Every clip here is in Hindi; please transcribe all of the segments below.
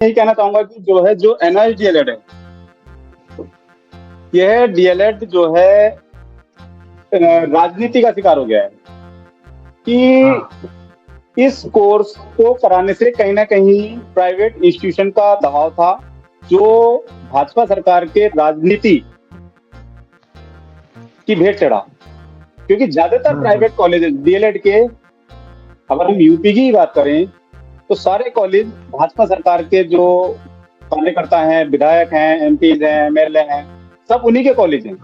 यही कहना चाहूंगा कि जो एनआईएस डीएलएड है, यह डीएलएड जो है राजनीति का शिकार हो गया है कि इस कोर्स को कराने से कहीं ना कहीं प्राइवेट इंस्टीट्यूशन का दबाव था, जो भाजपा सरकार के राजनीति की भेंट चढ़ा। क्योंकि ज्यादातर प्राइवेट कॉलेज डीएलएड के, अगर हम यूपी की ही बात करें तो सारे कॉलेज भाजपा सरकार के जो कार्यकर्ता हैं, विधायक हैं, एमपी हैं, एमएलए हैं, सब उन्हीं के कॉलेज हैं।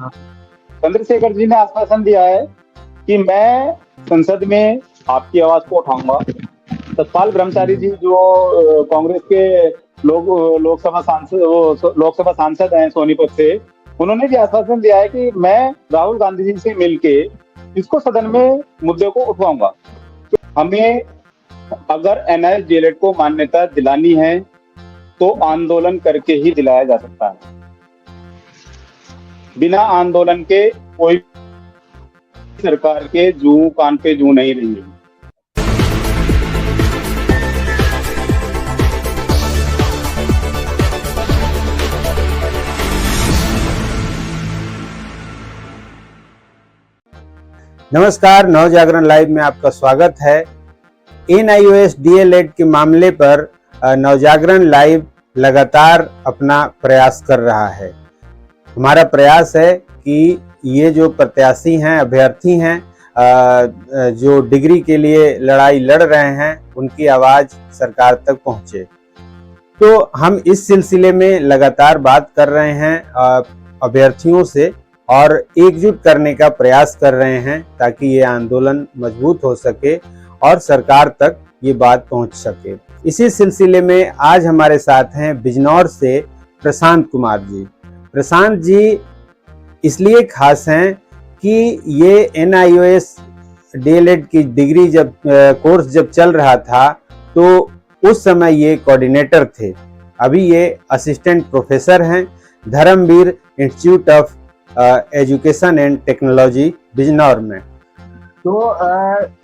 चंद्रशेखर जी ने आश्वासन दिया है कि मैं संसद में आपकी आवाज को उठाऊंगा। सतपाल ब्रह्मचारी जी जो कांग्रेस के लोकसभा सांसद हैं सोनीपत से, उन्होंने भी आश्वासन दिया है कि मैं राहुल गांधी जी से मिलके इसको सदन में मुद्दे को उठवाऊंगा। तो हमें अगर एनआईएस डीएलएड को मान्यता दिलानी है तो आंदोलन करके ही दिलाया जा सकता है। बिना आंदोलन के कोई सरकार के जूं कान पे जूं नहीं रहेंगे। नमस्कार, नवजागरण लाइव में आपका स्वागत है। एनआईओएस डीएलएड के मामले पर नवजागरण लाइव लगातार अपना प्रयास कर रहा है। हमारा प्रयास है कि ये जो प्रत्याशी हैं, अभ्यर्थी हैं, जो डिग्री के लिए लड़ाई लड़ रहे हैं, उनकी आवाज सरकार तक पहुंचे। तो हम इस सिलसिले में लगातार बात कर रहे हैं अभ्यर्थियों से और एकजुट करने का प्रयास कर रहे हैं ताकि ये आंदोलन मजबूत हो सके और सरकार तक ये बात पहुंच सके। इसी सिलसिले में आज हमारे साथ हैं बिजनौर से प्रशांत कुमार जी। प्रशांत जी इसलिए खास हैं कि ये एनआईओएस डीएलएड की डिग्री कोर्स जब चल रहा था तो उस समय ये कोऑर्डिनेटर थे। अभी ये असिस्टेंट प्रोफेसर हैं Dharmveer Institute of Education and Technology Bijnor में। तो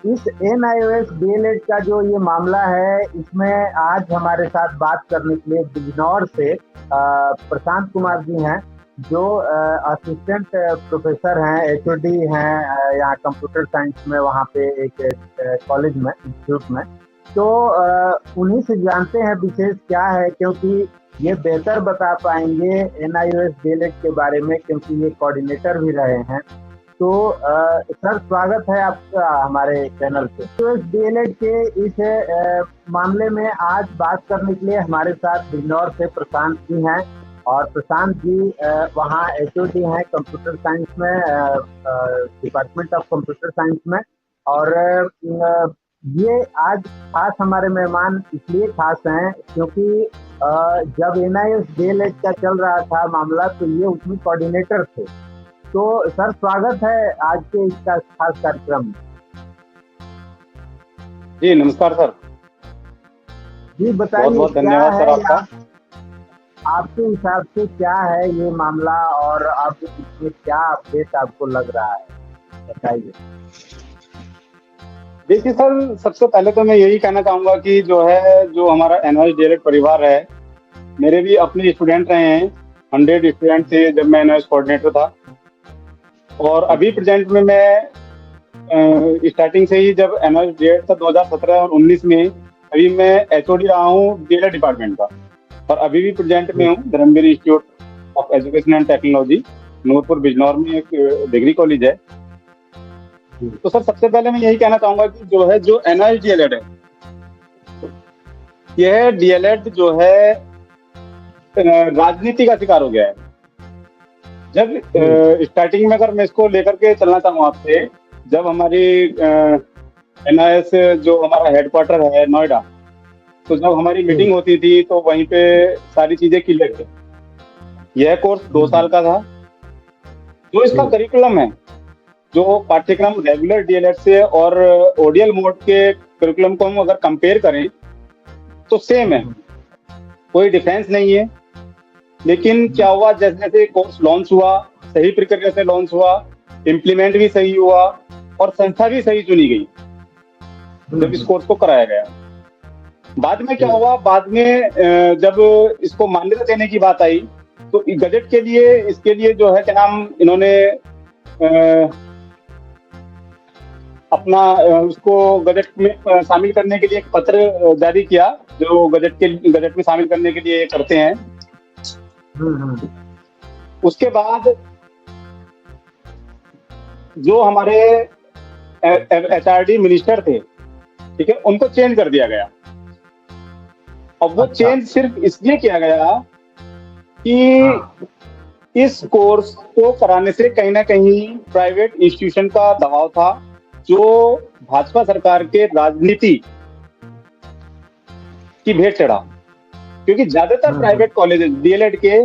इस एनआईओएस डीएलएड का जो ये मामला है, इसमें आज हमारे साथ बात करने के लिए बिजनौर से प्रशांत कुमार जी हैं, जो असिस्टेंट प्रोफेसर हैं, एचओडी हैं यहाँ कंप्यूटर साइंस में, वहाँ पे एक कॉलेज में, इंस्टीट्यूट में। तो उन्हीं से जानते हैं विशेष क्या है, क्योंकि ये बेहतर बता पाएंगे एनआईओएस डीएलएड के बारे में, क्योंकि ये कोऑर्डिनेटर भी रहे हैं। तो सर, स्वागत है आपका हमारे चैनल पे। तो इस डीएलएड के इस मामले में आज बात करने के लिए हमारे साथ बिजनौर से प्रशांत जी हैं। और प्रशांत जी वहाँ एचओडी हैं कंप्यूटर साइंस में, डिपार्टमेंट ऑफ कंप्यूटर साइंस में। और ये आज खास हमारे मेहमान इसलिए खास हैं क्योंकि जब एनआईओएस डीएलएड का चल रहा था मामला, तो ये उसमें कोऑर्डिनेटर थे। तो सर, स्वागत है आज के इसका खास कार्यक्रम में। जी नमस्कार सर जी, बताइए बहुत बहुत धन्यवाद सर आपका। आपके हिसाब से क्या है ये मामला और आपके पीछे क्या अपडेट आपको लग रहा है, बताइए। देखिए सर, सबसे पहले तो मैं यही कहना चाहूंगा कि जो हमारा एनआईएस डीएलएड परिवार है, मेरे भी अपने स्टूडेंट रहे हैं। 100 स्टूडेंट थे जब मैं एनआईएस कोऑर्डिनेटर था। और अभी प्रेजेंट में मैं स्टार्टिंग से ही, जब एनआईएस डीएलएड था 2017 और 19 में, अभी मैं एचओडी रहा हूँ डीएलएड डिपार्टमेंट का। और अभी भी प्रेजेंट में हूँ Dharmveer Institute of Education and Technology, Noorpur Bijnor में एक डिग्री कॉलेज है। तो सर, सबसे पहले मैं यही कहना चाहूंगा कि जो एनआईएस डीएलएड है, यह डीएलएड जो है राजनीति का शिकार हो गया है। जब स्टार्टिंग में, अगर मैं इसको लेकर के चलना चाहूँ आपसे, जब हमारी एनआईएस जो हमारा हेडक्वार्टर है नोएडा, तो जब हमारी मीटिंग होती थी तो वहीं पे सारी चीजें क्लियर थी। यह कोर्स 2 साल का था। जो इसका करिकुलम है, जो पाठ्यक्रम रेगुलर डीएलएड से और ओडीएल मोड के करिकुलम को हम अगर कंपेयर करें तो सेम है, कोई डिफरेंस नहीं है। लेकिन क्या हुआ, जैसे जैसे कोर्स लॉन्च हुआ, सही प्रक्रिया से लॉन्च हुआ, इम्प्लीमेंट भी सही हुआ और संस्था भी सही चुनी गई जब इस कोर्स को कराया गया। बाद में क्या हुआ, बाद में जब इसको मान्यता देने की बात आई तो गजट के लिए, इसके लिए जो है क्या नाम, इन्होंने अपना उसको गजट में शामिल करने के लिए एक पत्र जारी किया, जो गजट में शामिल करने के लिए करते हैं। उसके बाद जो हमारे एचआरडी मिनिस्टर थे, ठीक है, उनको चेंज कर दिया गया। अब वो चेंज सिर्फ इसलिए किया गया कि इस कोर्स को कराने से कहीं ना कहीं प्राइवेट इंस्टीट्यूशन का दबाव था, जो भाजपा सरकार के राजनीति की भेंट चढ़ा। क्योंकि ज्यादातर प्राइवेट कॉलेज डीएलएड के,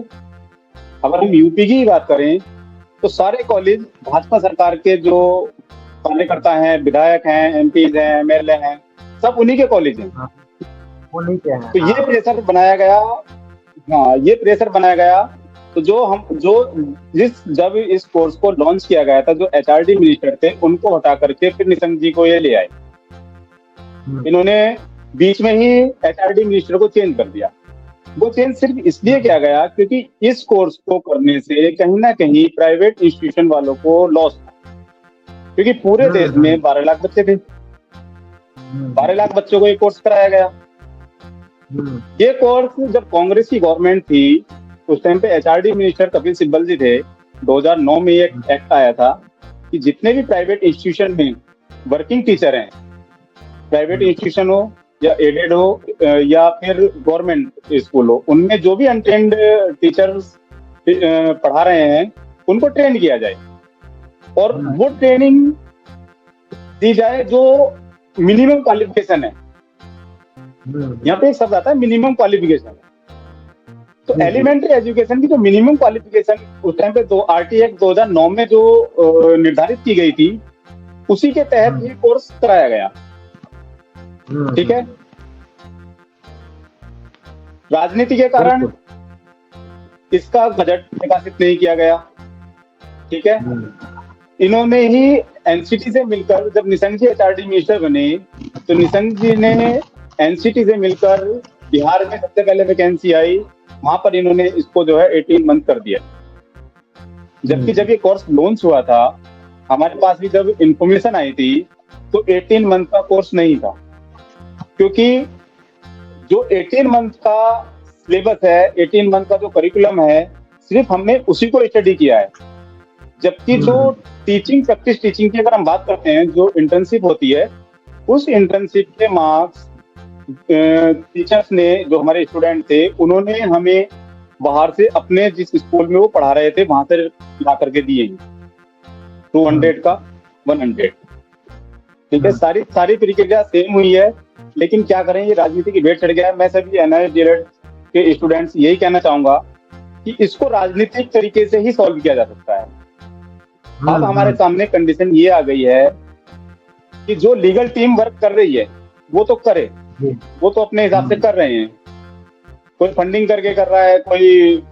अगर हम यूपी की ही बात करें तो सारे कॉलेज भाजपा सरकार के जो कार्यकर्ता हैं, विधायक हैं, एमपीज हैं, एमएलए हैं, सब उन्हीं के कॉलेज हैं। उन्हीं के हैं। तो ये प्रेशर बनाया गया, ये प्रेशर बनाया गया। तो जब इस कोर्स को लॉन्च किया गया था, जो एचआरडी मिनिस्टर थे उनको हटा करके फिर निशंक जी को ये ले आए। इन्होंने बीच में ही एचआरडी मिनिस्टर को चेंज कर दिया। वो चेंज सिर्फ इसलिए किया गया क्योंकि इस कोर्स को करने से कहीं ना कहीं प्राइवेट इंस्टीट्यूशन वालों को लॉस था। क्योंकि पूरे देश में 12 लाख बच्चे थे, 12 लाख बच्चों को ये कोर्स कराया गया। ये कोर्स जब कांग्रेस की गवर्नमेंट थी, उस टाइम पे एचआरडी मिनिस्टर कपिल सिब्बल जी थे। 2009 में एक एक्ट आया था कि जितने भी प्राइवेट इंस्टीट्यूशन में वर्किंग टीचर हैं, प्राइवेट इंस्टीट्यूशन हो या एडेड हो या फिर गवर्नमेंट स्कूल हो, उनमें जो भी अनट्रेन्ड टीचर्स पढ़ा रहे हैं उनको ट्रेन किया जाए और वो ट्रेनिंग दी जाए जो मिनिमम क्वालिफिकेशन है। यहाँ पे एक शब्द आता है मिनिमम क्वालिफिकेशन। तो एलिमेंट्री एजुकेशन की जो मिनिमम क्वालिफिकेशन उस टाइम पे आरटी एक्ट 2009 में जो निर्धारित की गई थी, उसी के तहत ये कोर्स कराया गया। ठीक है, राजनीति के कारण इसका बजट विकासित नहीं किया गया। ठीक है, इन्होंने ही एनसीटी से मिलकर, जब निशंक जी एचआरडी मिनिस्टर बने तो निशंक जी ने एनसीटी से मिलकर बिहार में सबसे पहले वैकेंसी आई, वहां पर इन्होंने इसको जो है 18 मंथ कर दिया। जबकि जब ये कोर्स लॉन्च हुआ था, हमारे पास भी जब इंफॉर्मेशन आई थी तो 18 मंथ का कोर्स नहीं था। क्योंकि जो 18 मंथ का सिलेबस है, 18 मंथ का जो करिकुलम है, सिर्फ हमने उसी को स्टडी किया है। जबकि जो टीचिंग, प्रैक्टिस टीचिंग की अगर हम बात करते हैं, जो इंटर्नशिप होती है, उस इंटर्नशिप के मार्क्स टीचर्स ने, जो हमारे स्टूडेंट थे, उन्होंने हमें बाहर से अपने जिस स्कूल में वो पढ़ा रहे थे वहां से ला करके दिए 200 का 100। ठीक है, सारी प्रक्रिया सेम हुई है, लेकिन क्या करें, ये राजनीति की भेंट चढ़ गया है। मैं सभी एनआईएस डीएलएड के स्टूडेंट्स यही कहना चाहूंगा कि इसको राजनीतिक तरीके से ही सॉल्व किया जा सकता है। अब हमारे सामने कंडीशन ये आ गई है कि जो लीगल टीम वर्क कर रही है वो तो करे, वो तो अपने हिसाब से कर रहे हैं। कोई फंडिंग करके कर रहा है, कोई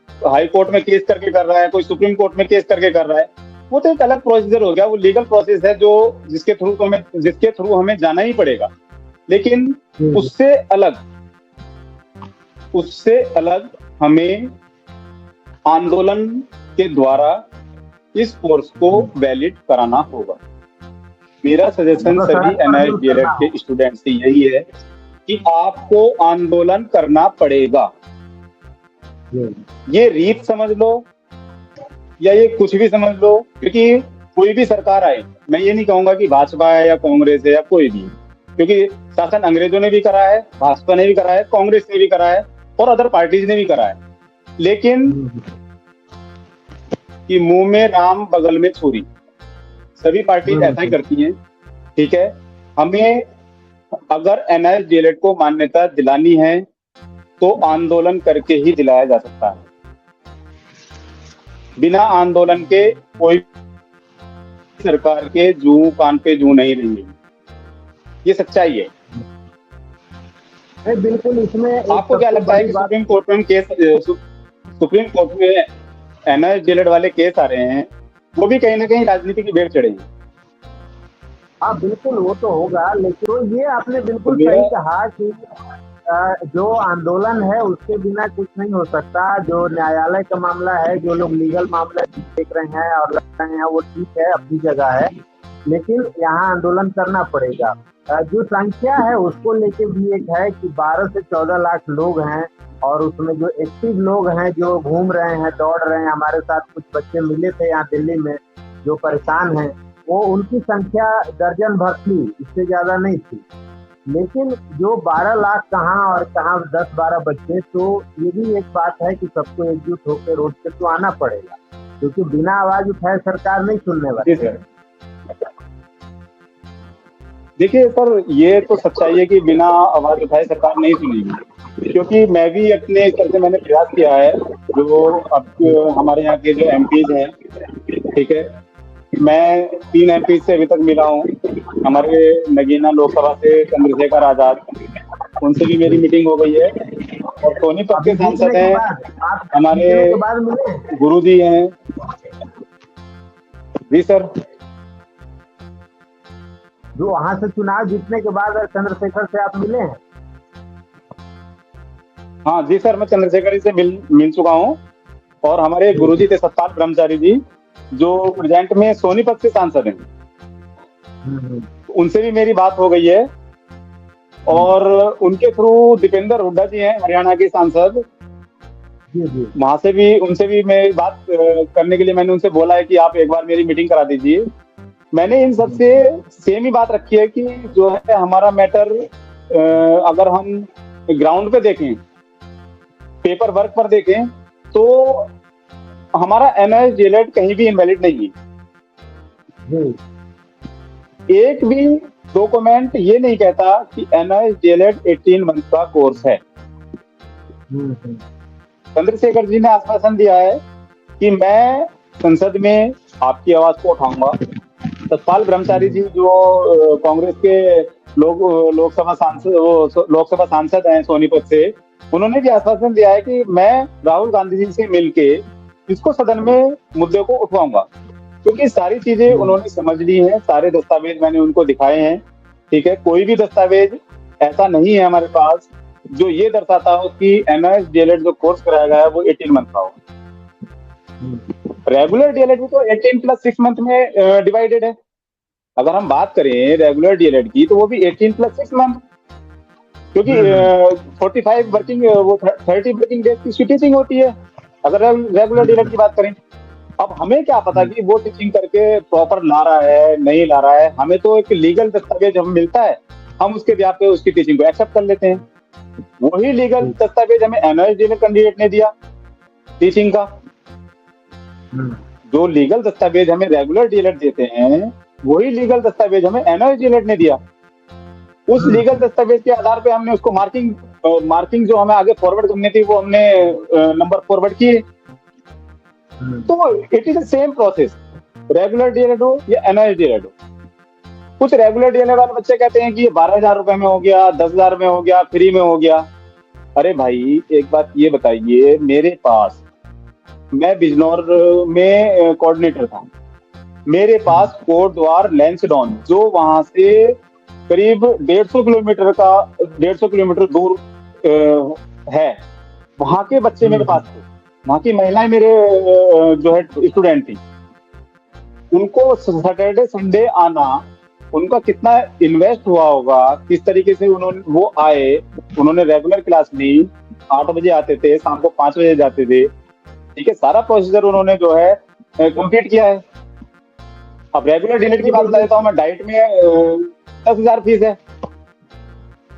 हाई कोर्ट में केस करके कर रहा है, कोई सुप्रीम कोर्ट में केस करके कर रहा है, वो तो एक अलग प्रोसीजर हो गया। वो लीगल प्रोसेस है जो जिसके थ्रू हमें जाना ही पड़ेगा। लेकिन उससे अलग हमें आंदोलन के द्वारा इस कोर्स को वैलिड कराना होगा। मेरा सजेशन सभी एनआईएस डीएलएड के स्टूडेंट से यही है कि आपको आंदोलन करना पड़ेगा। ये रीत समझ लो या ये कुछ भी समझ लो, क्योंकि कोई भी सरकार आए, मैं ये नहीं कहूंगा कि भाजपा है या कांग्रेस है या कोई भी, क्योंकि शासन अंग्रेजों ने भी करा है, भाजपा ने भी करा है, कांग्रेस ने भी करा है और अदर पार्टीज ने भी करा है। लेकिन कि मुंह में राम बगल में छुरी, सभी पार्टी ऐसा ही करती हैं। ठीक है, हमें अगर एनआईएस डीएलएड को मान्यता दिलानी है तो आंदोलन करके ही दिलाया जा सकता है। बिना आंदोलन के कोई सरकार के जू कान पे जू नहीं रहेंगे, ये सच्चाई है। बिल्कुल। इसमें आपको क्या लगता है कि सुप्रीम कोर्ट में एनआईएस डीएलएड वाले केस आ रहे हैं, वो भी कहीं ना कहीं राजनीति की भेंट चढ़े हैं? हाँ बिल्कुल वो तो होगा, लेकिन तो ये आपने बिल्कुल तो सही मेरा कहा कि जो आंदोलन है उसके बिना कुछ नहीं हो सकता। जो न्यायालय का मामला है, जो लोग लीगल मामला देख रहे हैं और लड़ रहे हैं, वो ठीक है, अपनी जगह है, लेकिन यहाँ आंदोलन करना पड़ेगा। जो संख्या है उसको लेके भी एक है कि 12 से 14 लाख लोग हैं, और उसमें जो एक्टिव लोग हैं, जो घूम रहे हैं, दौड़ रहे हैं, हमारे साथ कुछ बच्चे मिले थे यहाँ दिल्ली में जो परेशान हैं, वो उनकी संख्या दर्जन भर थी, इससे ज्यादा नहीं थी। लेकिन जो 12 लाख कहाँ और कहाँ 10-12 बच्चे, तो ये भी एक बात है कि सबको एकजुट होकर रोड पे तो आना पड़ेगा, क्योंकि बिना आवाज उठाए सरकार नहीं सुनने जी वाली। सर, देखिए सर, ये तो सच्चाई है कि बिना आवाज उठाए सरकार नहीं सुनेगी, क्योंकि मैं भी अपने स्तर से मैंने प्रयास किया है। जो अब हमारे यहाँ के जो एमपीज हैं, ठीक है, मैं 3 एमपी से अभी तक मिला हूँ। हमारे नगीना लोकसभा से चंद्रशेखर आजाद, उनसे भी मेरी मीटिंग हो गई है। और सोनीपत अभी के जीतने सांसद के हैं बाद, आप हमारे जीतने के बाद मिले? गुरु जी हैं। जी सर, जो वहां से चुनाव जीतने के बाद चंद्रशेखर से आप मिले हैं? हाँ जी सर, मैं चंद्रशेखर जी से मिल चुका हूँ। और हमारे गुरु जी थे सतपाल ब्रह्मचारी जी, जो प्रेजेंट में सोनीपत से सांसद हैं, उनसे भी मेरी बात हो गई है। और उनके थ्रू दीपेंद्र हुड्डा जी हैं हरियाणा के सांसद, जी जी। वहां से भी उनसे भी मैं बात करने के लिए मैंने उनसे बोला है कि आप एक बार मेरी मीटिंग करा दीजिए। मैंने इन सबसे सेम ही बात रखी है कि जो है हमारा मैटर, अगर हम ग्राउंड पे देखें, पेपर वर्क पर देखें, तो हमारा एनआईएस डीएलएड कहीं भी इनवैलिड नहीं है। एक भी डॉक्यूमेंट ये नहीं कहता कि एनआईएस डीएलएड 18 मंथ का कोर्स है। चंद्रशेखर जी ने आश्वासन दिया है कि मैं संसद में आपकी आवाज को उठाऊंगा। सतपाल ब्रह्मचारी जी जो कांग्रेस के लोकसभा सांसद हैं सोनीपत से, उन्होंने भी आश्वासन दिया है कि मैं राहुल गांधी जी से मिलके इसको सदन में मुद्दे को उठवाऊंगा, क्योंकि सारी चीजें उन्होंने समझ ली हैं, सारे दस्तावेज मैंने उनको दिखाए हैं। ठीक है, कोई भी दस्तावेज ऐसा नहीं है हमारे पास जो ये दर्शाता हो कि एनआईएस डीएलएड जो कोर्स कराया गया है वो 18 मंथ का हो। रेगुलर डीएलएड भी तो 18 प्लस 6 मंथ में डिवाइडेड है। अगर हम बात करें रेगुलर डीएलएड की, तो वो भी 18 प्लस 6 मंथ, क्योंकि 45 वर्किंग, वो 30 वर्किंग डेज की टीचिंग होती है अगर रेगुलर डीएलएड की बात करें। अब हमें क्या पता कि वो टीचिंग करके प्रॉपर ला रहा है नहीं ला रहा है। हमें तो एक लीगल दस्तावेज हमें मिलता है, हम उसके ब्याह पे उसकी टीचिंग को एक्सेप्ट कर लेते हैं। वही लीगल दस्तावेज हमें एनआईएस डीएलएड कैंडिडेट ने दिया टीचिंग का। जो लीगल दस्तावेज हमें रेगुलर डीएलएड देते हैं, वही लीगल दस्तावेज हमें एनआईएस डीएलएड ने दिया। उस लीगल दस्तावेज के आधार पे हमने उसको मार्किंग जो हमें आगे फॉरवर्ड करनी थी वो हमने नंबर फॉरवर्ड किए। तो it is the same process, regular DElEd हो या एनआईएस डीएलएड हो। कुछ रेगुलर डीएलएड वाले बच्चे कहते हैं कि ये 12,000 रुपए में हो गया, 10,000 में हो गया, फ्री में हो गया। अरे भाई एक बात ये बताइए, मेरे पास, मैं बिजनौर में कोऑर्डिनेटर था, मेरे पास कोटद्वार लैंसडॉन जो वहां से करीब 150 किलोमीटर दूर है, वहां के बच्चे मेरे पास थे, वहां की महिलाएं मेरे जो है स्टूडेंट थी। उनको सैटरडे संडे आना, उनका कितना इन्वेस्ट हुआ होगा, किस तरीके से वो आए, उन्होंने रेगुलर क्लास ली, 8 बजे आते थे, शाम को 5 बजे जाते थे। ठीक है, सारा प्रोसीजर उन्होंने जो है कंप्लीट किया है। अब रेगुलर डीएलएड की बात कर लेता हूँ मैं, डाइट में 10,000 फीस है।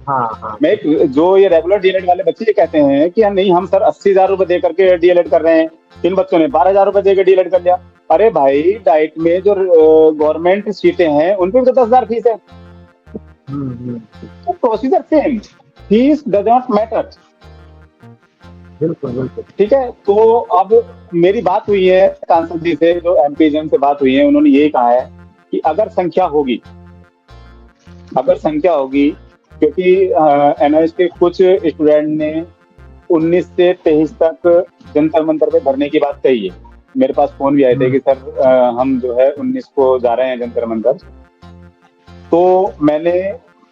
हाँ। मैं जो ये रेगुलर डीएलएड वाले बच्चे ये कहते हैं कि नहीं हम सर 80,000 रुपए दे करके डीएलएड कर रहे हैं, इन बच्चों ने 12,000 रुपए देकर डीएलएड कर लिया। अरे भाई डाइट में जो गवर्नमेंट सीटें हैं उन पे भी तो 10,000 फीस है। तो procedure same, fees does not matter. बिल्कुल। ठीक है, तो अब मेरी बात हुई है सांसद जी से, जो एमपीजन से बात हुई है, उन्होंने ये कहा है कि अगर संख्या होगी, क्योंकि एनआईएस के कुछ स्टूडेंट ने 19 से 23 तक जंतर मंतर पे भरने की बात कही है। मेरे पास फोन भी आए थे कि सर हम जो है 19 को जा रहे हैं जंतर मंतर। तो मैंने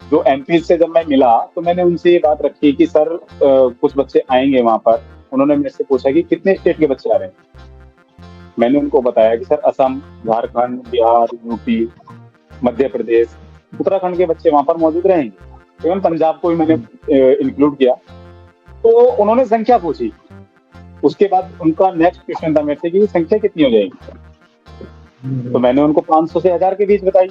जो एमपी से जब मैं मिला तो मैंने उनसे ये बात रखी कि सर कुछ बच्चे आएंगे वहां पर। उन्होंने मेरे से पूछा कि कितने स्टेट के बच्चे आ रहे हैं। मैंने उनको बताया कि सर असम, झारखंड, बिहार, यूपी, मध्य प्रदेश, उत्तराखंड के बच्चे वहां पर मौजूद रहेंगे। इवन पंजाब को भी मैंने इंक्लूड किया। तो उन्होंने संख्या पूछी। उसके बाद उनका नेक्स्ट क्वेश्चन था मेरे से कि संख्या कितनी हो जाएगी। तो मैंने उनको 500 से 1000 के बीच बताई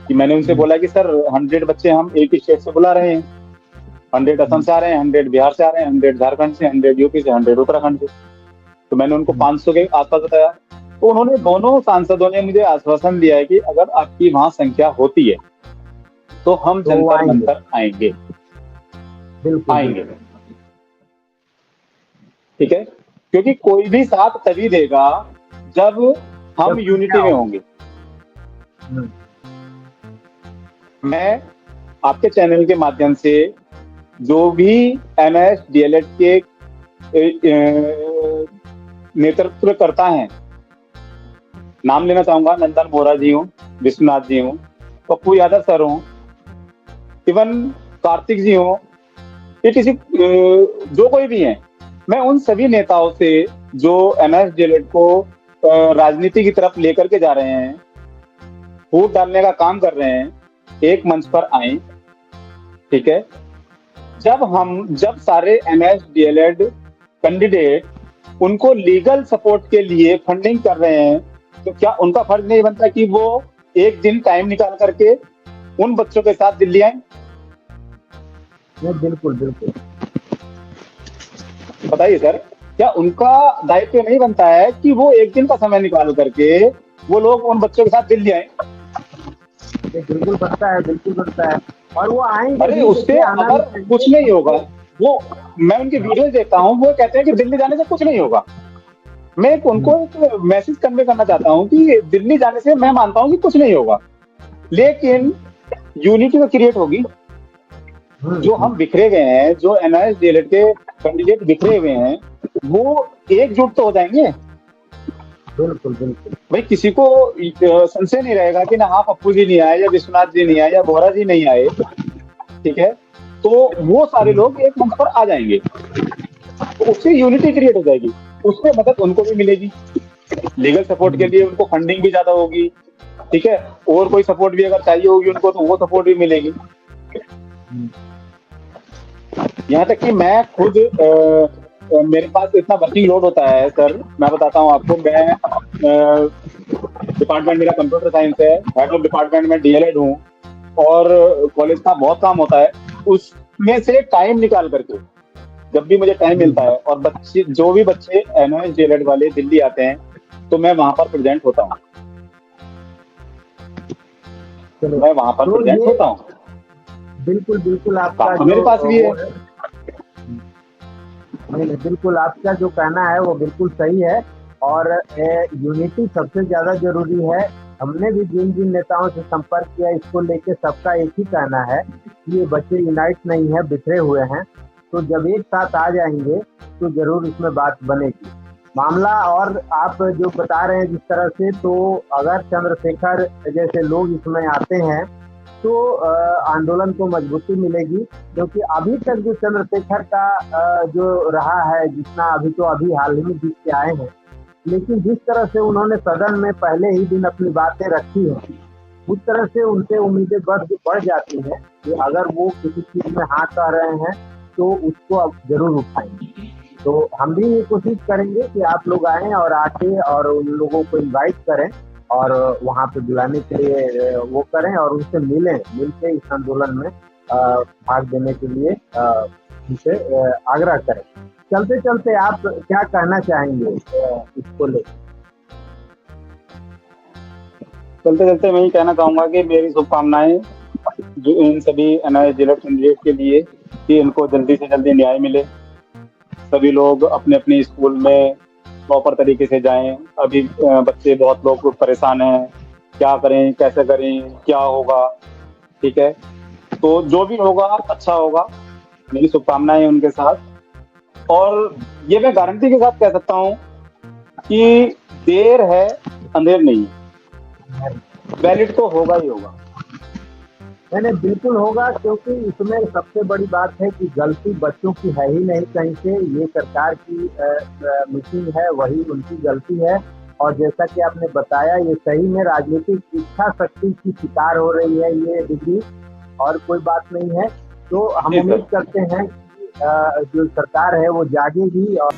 कि मैंने उनसे बोला कि सर 100 बच्चे हम एक ही स्टेट से बुला रहे हैं। 100 असम से आ रहे हैं, 100 बिहार से आ रहे हैं, 100 झारखंड से, 100 यूपी से, 100 उत्तराखंड से। तो मैंने उनको 500 के आसपास बताया। तो उन्होंने, दोनों सांसदों ने मुझे आश्वासन दिया है कि अगर आपकी वहां संख्या होती है तो हम जंतर मंतर आएंगे। आएंगे, ठीक है, क्योंकि कोई भी साथ तभी देगा जब हम यूनिटी में होंगे। मैं आपके चैनल के माध्यम से जो भी एमएस डीएलएड के नेतृत्व करता है, नाम लेना चाहूंगा, नंदन बोरा जी हूँ, विश्वनाथ जी हूँ, पप्पू यादव सर हूँ, इवन कार्तिक जी हूँ, ये किसी जो कोई भी है, मैं उन सभी नेताओं से जो एमएस डीएलएड को राजनीति की तरफ लेकर के जा रहे हैं, वोट डालने का काम कर रहे हैं, एक मंच पर आए। ठीक है, जब सारे एमएस डीएलएड कैंडिडेट उनको लीगल सपोर्ट के लिए फंडिंग कर रहे हैं, तो क्या उनका फर्ज नहीं बनता कि वो एक दिन टाइम निकाल करके उन बच्चों के साथ दिल्ली आए? बिल्कुल बिल्कुल, बताइए सर, क्या उनका दायित्व नहीं बनता है कि वो एक दिन का समय निकाल करके वो लोग उन बच्चों के साथ दिल्ली आए? बिल्कुल बनता है, बिल्कुल बनता है। और वो आएंगे। अरे उससे अगर कुछ नहीं होगा, वो, मैं उनकी वीडियो देखता हूँ, वो कहते हैं कि दिल्ली जाने से कुछ नहीं होगा। मैं उनको एक मैसेज कन्वे करना चाहता हूँ कि दिल्ली जाने से मैं मानता हूँ कि कुछ नहीं होगा, लेकिन यूनिटी तो क्रिएट होगी। जो हम बिखरे गए हैं, जो एनआईएस डीएलएड के कैंडिडेट बिखरे हुए हैं, वो एकजुट तो हो जाएंगे। बिल्कुल बिल्कुल भाई, किसी को संशय नहीं रहेगा कि ना हाँ पप्पू जी नहीं आए, या विश्वनाथ जी नहीं आए, या बोरा जी नहीं आए, ठीक है, तो वो सारे लोग एक मंच पर आ जाएंगे, तो उससे यूनिटी क्रिएट हो जाएगी। उसमें मदद उनको भी मिलेगी, लीगल सपोर्ट के लिए उनको फंडिंग भी ज्यादा होगी, ठीक है, और कोई सपोर्ट भी अगर चाहिए होगी उनको तो वो सपोर्ट भी मिलेगी। यहाँ तक कि मैं खुद मेरे पास इतना वर्किंग लोड होता है सर, मैं बताता हूँ आपको। मैं डिपार्टमेंट मेरा कंप्यूटर साइंस है, हेड ऑफ डिपार्टमेंट में डीएलएड हूँ, और कॉलेज का बहुत काम होता है। उसमें से टाइम निकाल करके जब भी मुझे टाइम मिलता है, और बच्चे, जो भी बच्चे एनआईएस डीएलएड वाले दिल्ली आते हैं, तो मैं वहां पर प्रेजेंट होता हूँ। मैं वहां पर प्रेजेंट होता हूँ। बिल्कुल बिल्कुल, आपका तो मेरे पास भी है। नहीं, बिल्कुल आपका जो कहना है वो बिल्कुल सही है, और यूनिटी सबसे ज्यादा जरूरी है। हमने भी जिन जिन नेताओं से संपर्क किया, इसको लेके सबका एक ही कहना है कि ये बच्चे यूनाइट नहीं है, बिखरे हुए हैं। तो जब एक साथ आ जाएंगे तो जरूर इसमें बात बनेगी। मामला और आप जो बता रहे हैं जिस तरह से, तो अगर चंद्रशेखर जैसे लोग इसमें आते हैं तो आंदोलन को मजबूती मिलेगी, क्योंकि अभी तक जो चंद्रशेखर का जो रहा है, जितना अभी हाल ही में जीत के आए हैं, लेकिन जिस तरह से उन्होंने सदन में पहले ही दिन अपनी बातें रखी हैं, उस तरह से उनसे उम्मीदें बढ़ जाती हैं कि अगर वो किसी चीज में हाथ आ रहे हैं तो उसको अब जरूर उठाएंगे। तो हम भी ये कोशिश करेंगे कि आप लोग आएं और आके और उन लोगों को इनवाइट करें, और वहाँ पे बुलाने के लिए वो करें, और उनसे मिलके इस आंदोलन में भाग देने के लिए उनसे आग्रह करें। चलते चलते आप क्या कहना चाहेंगे इसको लेकर? चलते चलते मैं ही कहना चाहूंगा कि मेरी शुभकामनाएं जो इन सभी एनआईएस डीएलएड कैंडिडेट के लिए, कि इनको जल्दी से जल्दी न्याय मिले। सभी लोग अपने अपने स्कूल में प्रॉपर तरीके से जाएं। अभी बच्चे बहुत लोग परेशान हैं, क्या करें, कैसे करें, क्या होगा, ठीक है, तो जो भी होगा अच्छा होगा। मेरी शुभकामनाएं उनके साथ, और ये मैं गारंटी के साथ कह सकता हूँ कि देर है अंधेर नहीं, वैलिड तो होगा ही होगा। नहीं बिल्कुल होगा, क्योंकि इसमें सबसे बड़ी बात है कि गलती बच्चों की है ही नहीं कहीं से, ये सरकार की मीटिंग है, वही उनकी गलती है। और जैसा कि आपने बताया, ये सही में राजनीतिक इच्छा शक्ति की शिकार हो रही है ये डिग्री, और कोई बात नहीं है। तो हम जी सर। उम्मीद करते हैं कि जो सरकार है वो जागेगी और